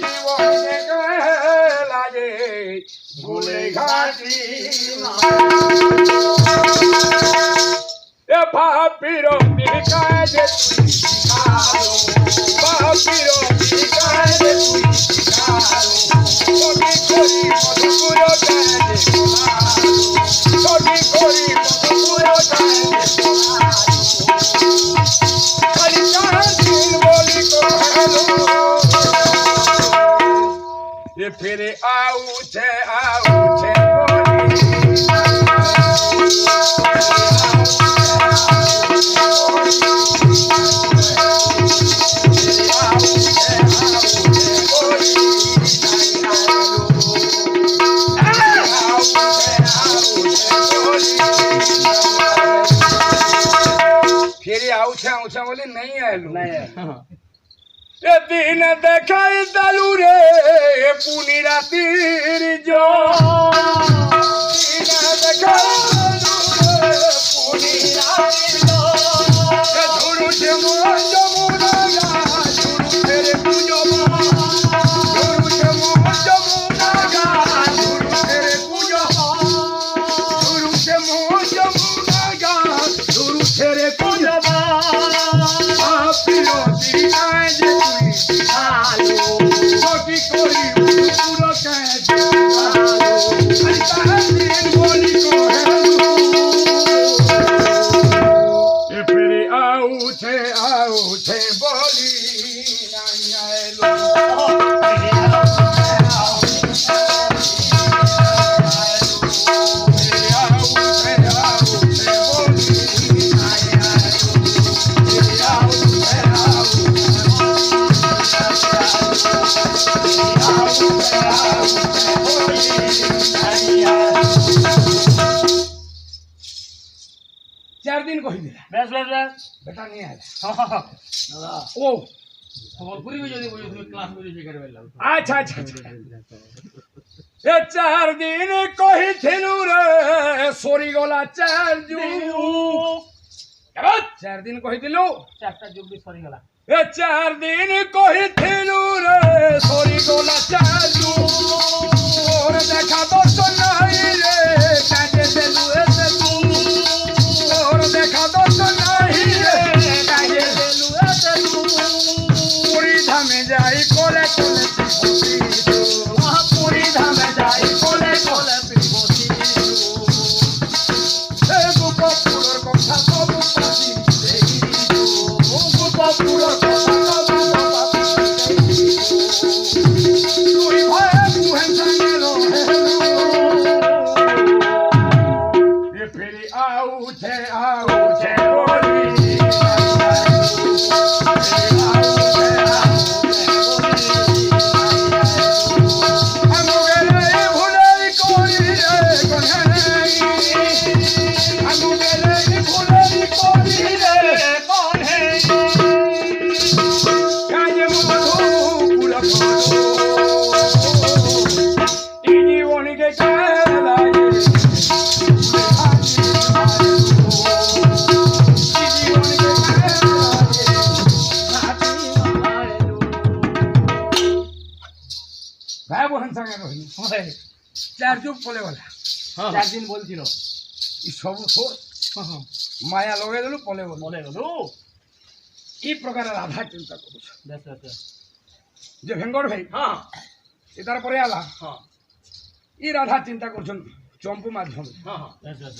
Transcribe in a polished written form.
জীবনে লাগে ভুলে ঘাটি এ ভাবির কাজে ভাবির কাজে ছবি করি মধুপুর কাজে ছবি করি মধুপুর কাজে বলি ये फिर आउछे आउछे फिर आउछे आउछे बोली नहीं आलू नहीं ए दिन देखाई दालू रे पुनी रातिर जो दिन देखाई दालू रे पुनी रातिर जो ए झुरु से मोर जमुना गा झुरु तेरे पूजो झुरु से मोर जमुना गा झुरु तेरे पूजो झुरु से मोर जमुना गा झुरु तेरे पूजो आपीरो दिनाय जे छोटी कोरी पूरा कैसे दिन बोली को ये फिर आउछे बोली नहीं आएलो चार दिन कही दिला बस बस बस बेटा नहीं आया दादा ओ সম্বলপুরি में যদি বলি তুমি ক্লাস में যে করবে লাভ अच्छा अच्छा ये चार दिन कही थिलु रे सोरी गला चार जू चार दिन कही दिलु চারটা যোগ দিয়ে সরি গলা ये चार दिन कही थिलु रे सोरी गला चार जू और देखा तो नहीं रे काजे देलु ऐसे तू और देखा तो नहीं रे काजे देलु ऐसे तू पूरी धामे जाई कोले कोले पिबोसी वहां पूरी धामे जाई कोले कोले पिबोसी ए गुपो पुरर কথা সব পাছি দেখি गुपो पुरर কথা সব পাছি তুই ভয় মুহে সঙ্গে রহে ये फिर आउछे बोली ভাই বোন সঙ্গে রহিনি চার যুগ বলে বলা চার দিন বলছিল এই সব সোর মায়া লগাই দিল পলে বলে বলে গেল এই প্রকারের আধা চিন্তা করছ বেশ বেশ যে ভেঙ্গর ভাই হ্যাঁ এটার পরে আলা হ্যাঁ এই রাধা চিন্তা করছেন চম্পু মাধ্যমে হ্যাঁ বেশ বেশ